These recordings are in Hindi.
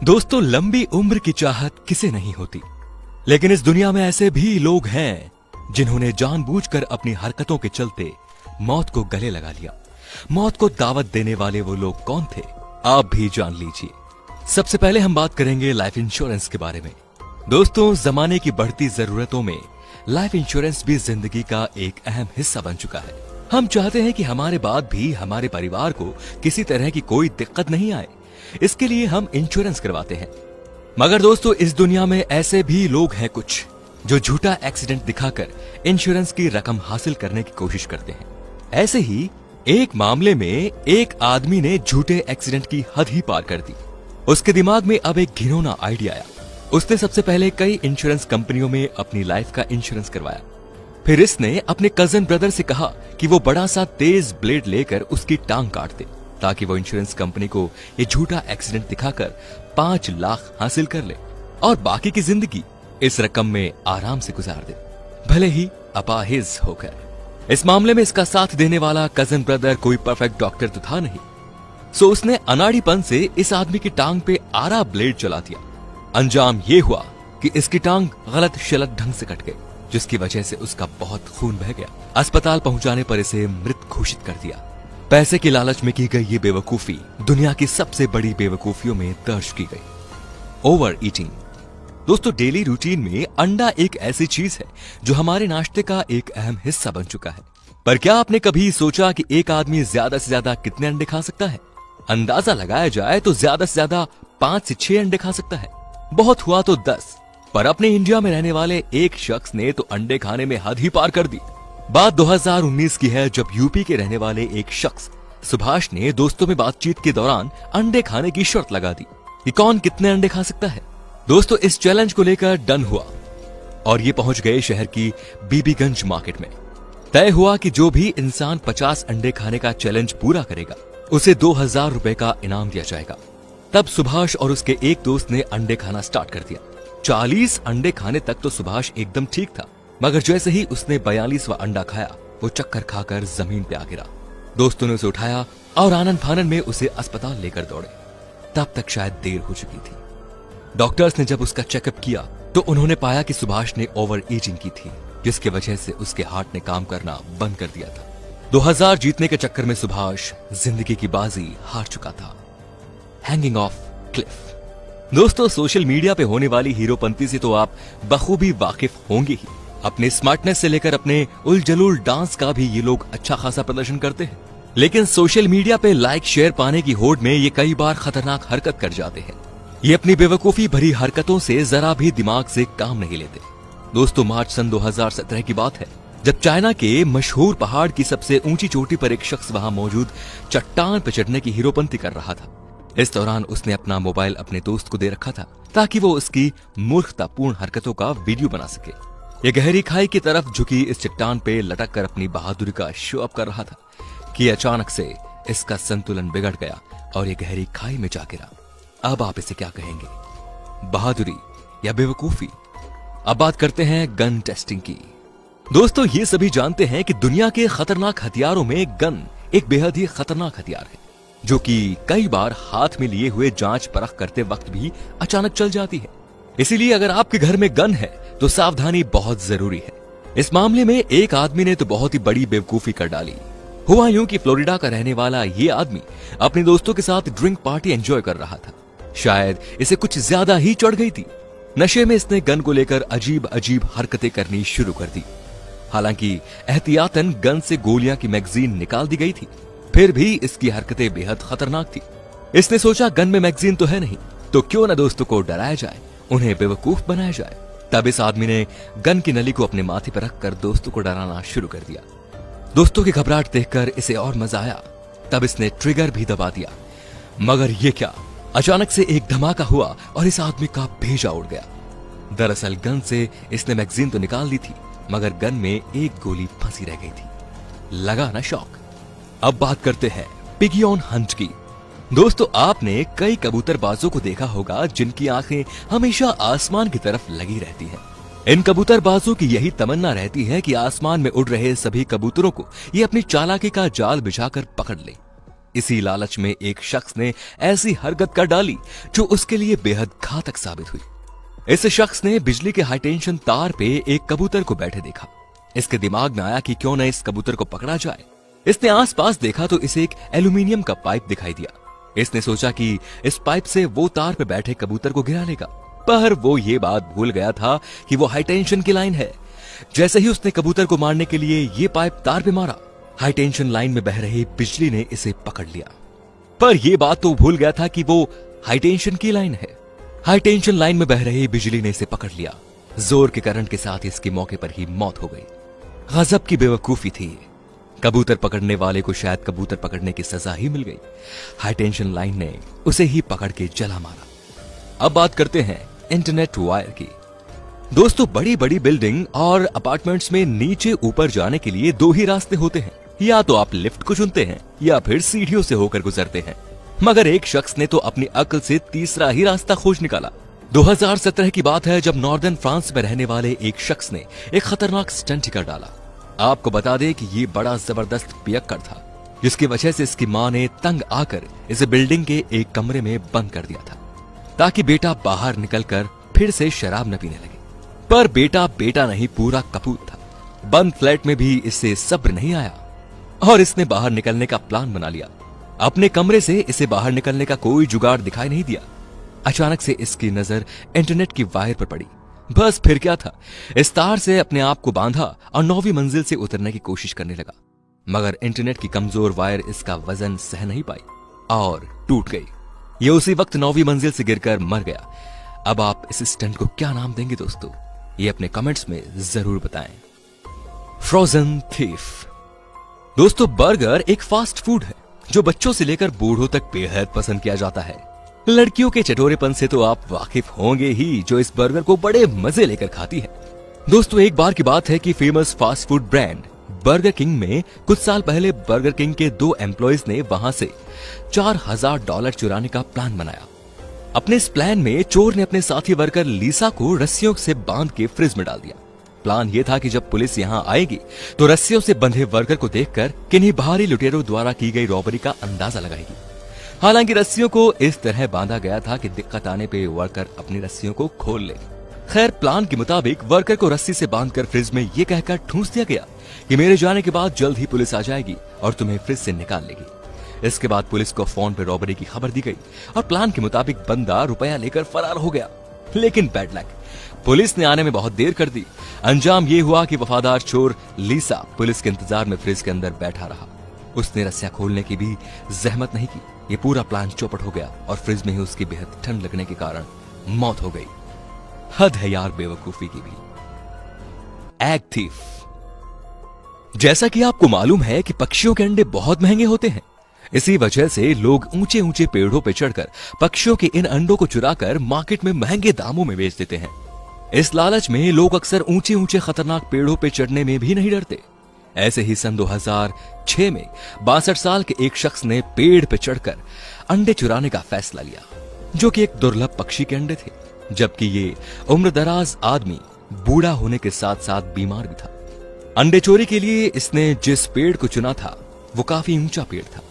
दोस्तों, लंबी उम्र की चाहत किसे नहीं होती, लेकिन इस दुनिया में ऐसे भी लोग हैं जिन्होंने जानबूझकर अपनी हरकतों के चलते मौत को गले लगा लिया। मौत को दावत देने वाले वो लोग कौन थे, आप भी जान लीजिए। सबसे पहले हम बात करेंगे लाइफ इंश्योरेंस के बारे में। दोस्तों, जमाने की बढ़ती जरूरतों में लाइफ इंश्योरेंस भी जिंदगी का एक अहम हिस्सा बन चुका है। हम चाहते हैं कि हमारे बाद भी हमारे परिवार को किसी तरह की कोई दिक्कत नहीं आए, इसके लिए हम इंश्योरेंस करवाते हैं। मगर दोस्तों, इस दुनिया में ऐसे भी लोग हैं कुछ जो झूठा एक्सीडेंट दिखाकर इंश्योरेंस की रकम हासिल करने की कोशिश करते हैं। ऐसे ही एक मामले में एक आदमी ने झूठे एक्सीडेंट की हद ही पार कर दी। उसके दिमाग में अब एक घिनौना आइडिया आया। उसने सबसे पहले कई इंश्योरेंस कंपनियों में अपनी लाइफ का इंश्योरेंस करवाया। फिर इसने अपने कजन ब्रदर से कहा कि वो बड़ा सा तेज ब्लेड लेकर उसकी टांग काट दे, ताकि वो इंश्योरेंस कंपनी को ये झूठा एक्सीडेंट दिखाकर 5 लाख हासिल कर ले और बाकी की जिंदगी इस रकम में आराम से गुजार दे, भले ही अपाहिज होकर। इस मामले में इसका साथ देने वाला कजन ब्रदर कोई परफेक्ट डॉक्टर तो था नहीं, सो उसने अनाड़ीपन से इस आदमी की टांग पे आरा ब्लेड चला दिया। अंजाम ये हुआ कि इसकी टांग गलत शलत ढंग से कट गई, जिसकी वजह से उसका बहुत खून बह गया। अस्पताल पहुंचाने पर इसे मृत घोषित कर दिया। पैसे के लालच में की गई ये बेवकूफी दुनिया की सबसे बड़ी बेवकूफियों में दर्ज की गई। Over eating. दोस्तों, डेली रूटीन में अंडा एक ऐसी चीज है जो हमारे नाश्ते का एक अहम हिस्सा बन चुका है। पर क्या आपने कभी सोचा कि एक आदमी ज्यादा से ज्यादा कितने अंडे खा सकता है? अंदाजा लगाया जाए तो ज्यादा से ज्यादा 5 से 6 अंडे खा सकता है, बहुत हुआ तो 10। पर अपने इंडिया में रहने वाले एक शख्स ने तो अंडे खाने में हद ही पार कर दी। बात 2019 की है, जब यूपी के रहने वाले एक शख्स सुभाष ने दोस्तों में बातचीत के दौरान अंडे खाने की शर्त लगा दी कि कौन कितने अंडे खा सकता है। दोस्तों, इस चैलेंज को लेकर डन हुआ और ये पहुंच गए शहर की बीबीगंज मार्केट में। तय हुआ कि जो भी इंसान 50 अंडे खाने का चैलेंज पूरा करेगा उसे 2000 रुपए का इनाम दिया जाएगा। तब सुभाष और उसके एक दोस्त ने अंडे खाना स्टार्ट कर दिया। 40 अंडे खाने तक तो सुभाष एकदम ठीक था, मगर जैसे ही उसने 42वां अंडा खाया, वो चक्कर खाकर जमीन पे आ गिरा। दोस्तों ने उसे उठाया और आनन फानन में उसे अस्पताल लेकर दौड़े। तब तक शायद देर हो चुकी थी। डॉक्टर्स ने जब उसका चेकअप किया तो उन्होंने पाया कि सुभाष ने ओवर ईटिंग की थी, जिसकी वजह से उसके हार्ट ने काम करना बंद कर दिया था। 2000 जीतने के चक्कर में सुभाष जिंदगी की बाजी हार चुका था। Hanging of Cliff. दोस्तों, सोशल मीडिया पे होने वाली हीरोपंती से तो आप बखूबी वाकिफ होंगे ही। अपने स्मार्टनेस से लेकर अपने उलझुल डांस का भी ये लोग अच्छा खासा प्रदर्शन करते हैं, लेकिन सोशल मीडिया पे लाइक शेयर पाने की होड़ में ये कई बार खतरनाक हरकत कर जाते हैं। ये अपनी बेवकूफी भरी हरकतों से जरा भी दिमाग से काम नहीं लेते। दोस्तों, मार्च सन 2017 की बात है, जब चाइना के मशहूर पहाड़ की सबसे ऊंची चोटी पर एक शख्स वहां मौजूद चट्टान पर चढ़ने की हीरोपंती कर रहा था। इस दौरान उसने अपना मोबाइल अपने दोस्त को दे रखा था ताकि वो उसकी मूर्खतापूर्ण हरकतों का वीडियो बना सके। ये गहरी खाई की तरफ झुकी इस चट्टान पे लटक कर अपनी बहादुरी का शो अप कर रहा था कि अचानक से इसका संतुलन बिगड़ गया और ये गहरी खाई में जा गिरा। अब आप इसे क्या कहेंगे, बहादुरी या बेवकूफी? अब बात करते हैं गन टेस्टिंग की। दोस्तों, ये सभी जानते हैं कि दुनिया के खतरनाक हथियारों में गन एक बेहद ही खतरनाक हथियार है, जो कि कई बार हाथ में लिए हुए जांच परख करते वक्त भी अचानक चल जाती है। इसीलिए अगर आपके घर में गन है तो सावधानी बहुत जरूरी है। इस मामले में एक आदमी ने तो बहुत ही बड़ी बेवकूफी कर डाली। हुआ यूं कि फ्लोरिडा का रहने वाला ये आदमी अपने दोस्तों के साथ ड्रिंक पार्टी एंजॉय कर रहा था। शायद इसे कुछ ज्यादा ही चढ़ गई थी। नशे में इसने गन को लेकर अजीब अजीब हरकतें करनी शुरू कर दी। हालांकि एहतियातन गन से गोलियां की मैगजीन निकाल दी गई थी, फिर भी इसकी हरकतें बेहद खतरनाक थी। इसने सोचा गन में मैगजीन तो है नहीं, तो क्यों न दोस्तों को डराया जाए, उन्हें बेवकूफ बनाया जाए। तब इस आदमी ने गन की नली को अपने माथे पर रखकर दोस्तों को डराना शुरू कर दिया। दोस्तों की घबराहट देखकर इसे और मजा आया। तब इसने ट्रिगर भी दबा दिया। मगर ये क्या, अचानक से एक धमाका हुआ और इस आदमी का भेजा उड़ गया। दरअसल गन से इसने मैगजीन तो निकाल दी थी, मगर गन में एक गोली फंसी रह गई थी। लगा ना शौक। अब बात करते हैं पिगी ऑन हंट की। दोस्तों, आपने कई कबूतरबाजों को देखा होगा जिनकी आंखें हमेशा आसमान की तरफ लगी रहती हैं। इन कबूतरबाजों की यही तमन्ना रहती है कि आसमान में उड़ रहे सभी कबूतरों को ये अपनी चालाकी का जाल बिछाकर पकड़ ले। इसी लालच में एक शख्स ने ऐसी हरकत कर डाली जो उसके लिए बेहद घातक साबित हुई। इस शख्स ने बिजली के हाई टेंशन तार पे एक कबूतर को बैठे देखा। इसके दिमाग में आया कि क्यों न इस कबूतर को पकड़ा जाए। इसने आसपास देखा तो इसे एक एल्यूमिनियम का पाइप दिखाई दिया। इसने सोचा कि इस पाइप से वो तार पे बैठे कबूतर को गिरा लेगा, पर वो ये बात भूल गया था कि वो हाई टेंशन की लाइन है। जैसे ही उसने कबूतर को मारने के लिए ये पाइप तार पे मारा, हाई टेंशन लाइन में बह रही बिजली ने इसे पकड़ लिया। पर यह बात तो भूल गया था कि वो हाई टेंशन की लाइन है। हाई टेंशन लाइन में बह रही बिजली ने इसे पकड़ लिया। जोर के करंट के साथ इसकी मौके पर ही मौत हो गई। गजब की बेवकूफी थी। कबूतर पकड़ने वाले को शायद कबूतर पकड़ने की सजा ही मिल गई। हाई टेंशन लाइन ने उसे ही पकड़ के जला मारा। अब बात करते हैं इंटरनेट वायर की। दोस्तों, बड़ी बड़ी बिल्डिंग और अपार्टमेंट्स में नीचे ऊपर जाने के लिए दो ही रास्ते होते हैं। या तो आप लिफ्ट को चुनते हैं या फिर सीढ़ियों से होकर गुजरते हैं। मगर एक शख्स ने तो अपनी अक्ल से तीसरा ही रास्ता खोज निकाला। 2017 की बात है, जब नॉर्दर्न फ्रांस में रहने वाले एक शख्स ने एक खतरनाक स्टंट कर डाला। आपको बता दें कि ये बड़ा जबरदस्त पियक्कड़ था, जिसकी वजह से इसकी मां ने तंग आकर इसे बिल्डिंग के एक कमरे में बंद कर दिया था, ताकि बेटा बाहर निकलकर फिर से शराब न पीने लगे। पर बेटा बेटा नहीं, पूरा कपूत था। बंद फ्लैट में भी इससे सब्र नहीं आया और इसने बाहर निकलने का प्लान बना लिया। अपने कमरे से इसे बाहर निकलने का कोई जुगाड़ दिखाई नहीं दिया। अचानक से इसकी नजर इंटरनेट की वायर पर पड़ी। बस फिर क्या था, इस तार से अपने आप को बांधा और 9वीं मंजिल से उतरने की कोशिश करने लगा। मगर इंटरनेट की कमजोर वायर इसका वजन सह नहीं पाई और टूट गई। ये उसी वक्त 9वीं मंजिल से गिरकर मर गया। अब आप इस स्टंट को क्या नाम देंगे दोस्तों? ये अपने कमेंट्स में जरूर बताएं। Frozen thief. दोस्तों, बर्गर एक फास्ट फूड है जो बच्चों से लेकर बूढ़ों तक बेहद पसंद किया जाता है। लड़कियों के चटोरेपन से तो आप वाकिफ होंगे ही, जो इस बर्गर को बड़े मजे लेकर खाती है। दोस्तों, एक बार की बात है कि famous fast food brand burger king में कुछ साल पहले बर्गर किंग के 2 एम्प्लॉइज ने वहां से $4000 चुराने का प्लान बनाया। अपने इस प्लान में चोर ने अपने साथी वर्कर लीसा को रस्सियों से बांध के फ्रिज में डाल दिया। प्लान यह था कि जब पुलिस यहां आएगी तो रस्सियों से बंधे वर्कर को देखकर किन्हीं बाहरी लुटेरों द्वारा की गई रॉबरी का अंदाजा लगाएगी। हालांकि रस्सियों को इस तरह बांधा गया था कि दिक्कत आने पे वर्कर अपनी रस्सियों को खोल ले। खैर, प्लान के मुताबिक वर्कर को रस्सी से बांधकर फ्रिज में यह कहकर ठूंस दिया गया कि मेरे जाने के बाद जल्द ही पुलिस आ जाएगी और तुम्हें फ्रिज से निकाल लेगी। इसके बाद पुलिस को फोन पर रॉबरी की खबर दी गई और प्लान के मुताबिक बंदा रुपया लेकर फरार हो गया। लेकिन बैड लक, पुलिस ने आने में बहुत देर कर दी। अंजाम ये हुआ कि वफादार चोर लीसा पुलिस के इंतजार में फ्रिज के अंदर बैठा रहा। उसने रस्सियां खोलने की भी जहमत नहीं की। ये पूरा प्लान चौपट हो गया और फ्रिज में ही उसकी बेहद ठंड लगने के कारण मौत हो गई। हद है यार बेवकूफी की भी। Egg thief. जैसा कि आपको मालूम है कि पक्षियों के अंडे बहुत महंगे होते हैं। इसी वजह से लोग ऊंचे ऊंचे पेड़ों पर चढ़कर पक्षियों के इन अंडों को चुराकर मार्केट में महंगे दामों में बेच देते हैं। इस लालच में लोग अक्सर ऊंचे ऊंचे खतरनाक पेड़ों पर चढ़ने में भी नहीं डरते। ऐसे ही सन 2006 में 62 साल के एक शख्स ने पेड़ पर चढ़कर अंडे चुराने का फैसला लिया, जो कि एक दुर्लभ पक्षी के अंडे थे। जबकि ये उम्रदराज आदमी बूढ़ा होने के साथ साथ बीमार भी था। अंडे चोरी के लिए इसने जिस पेड़ को चुना था वो काफी ऊंचा पेड़ था।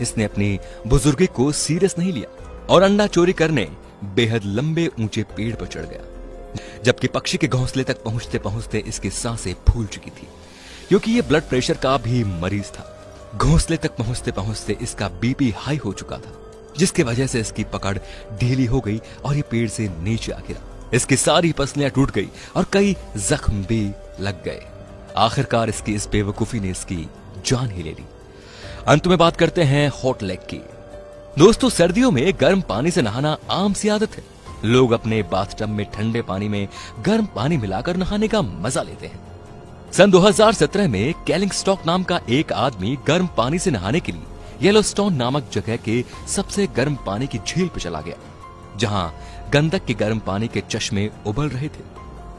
इसने अपनी बुजुर्गी को सीरियस नहीं लिया और अंडा चोरी करने बेहद लंबे ऊंचे पेड़ पर चढ़ गया। जबकि पक्षी के घोंसले तक पहुंचते पहुंचते इसकी सांसें फूल चुकी थी, क्योंकि ये ब्लड प्रेशर का भी मरीज था। घोंसले तक पहुंचते पहुंचते इसका बीपी हाई हो चुका था, जिसकी वजह से इसकी पकड़ ढीली हो गई और ये पेड़ से नीचे आ गिरा। इसकी सारी पसलियां टूट गई और कई जख्म भी लग गए। आखिरकार इसकी इस बेवकूफी ने इसकी जान ही ले ली। अंत में बात करते हैं हॉट लेग की। दोस्तों, सर्दियों में गर्म पानी से नहाना आम सी आदत है। लोग अपने बाथटब में ठंडे पानी में गर्म पानी मिलाकर नहाने का मजा लेते हैं। सन 2017 में कैलिंगस्टॉक नाम का एक आदमी गर्म पानी से नहाने के लिए येलोस्टोन नामक जगह के सबसे गर्म पानी की झील पर चला गया, जहां गंदक के गर्म पानी के चश्मे उबल रहे थे।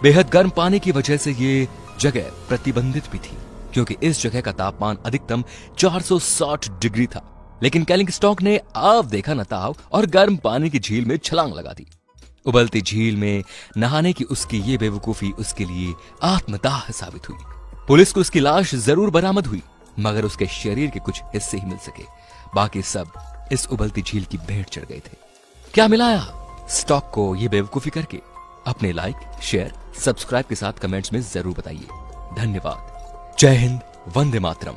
बेहद गर्म पानी की वजह से ये जगह प्रतिबंधित भी थी, क्योंकि इस जगह का तापमान अधिकतम 460 डिग्री था। लेकिन कैलिंगस्टॉक ने आव देखा न ताव और गर्म पानी की झील में छलांग लगा दी। उबलती झील में नहाने की उसकी ये बेवकूफी उसके लिए आत्मदाह साबित हुई। पुलिस को उसकी लाश जरूर बरामद हुई, मगर उसके शरीर के कुछ हिस्से ही मिल सके, बाकी सब इस उबलती झील की भेंट चढ़ गए थे। क्या मिलाया स्टॉक को ये बेवकूफी करके? अपने लाइक, शेयर, सब्सक्राइब के साथ कमेंट्स में जरूर बताइए। धन्यवाद। जय हिंद, वंदे मातरम।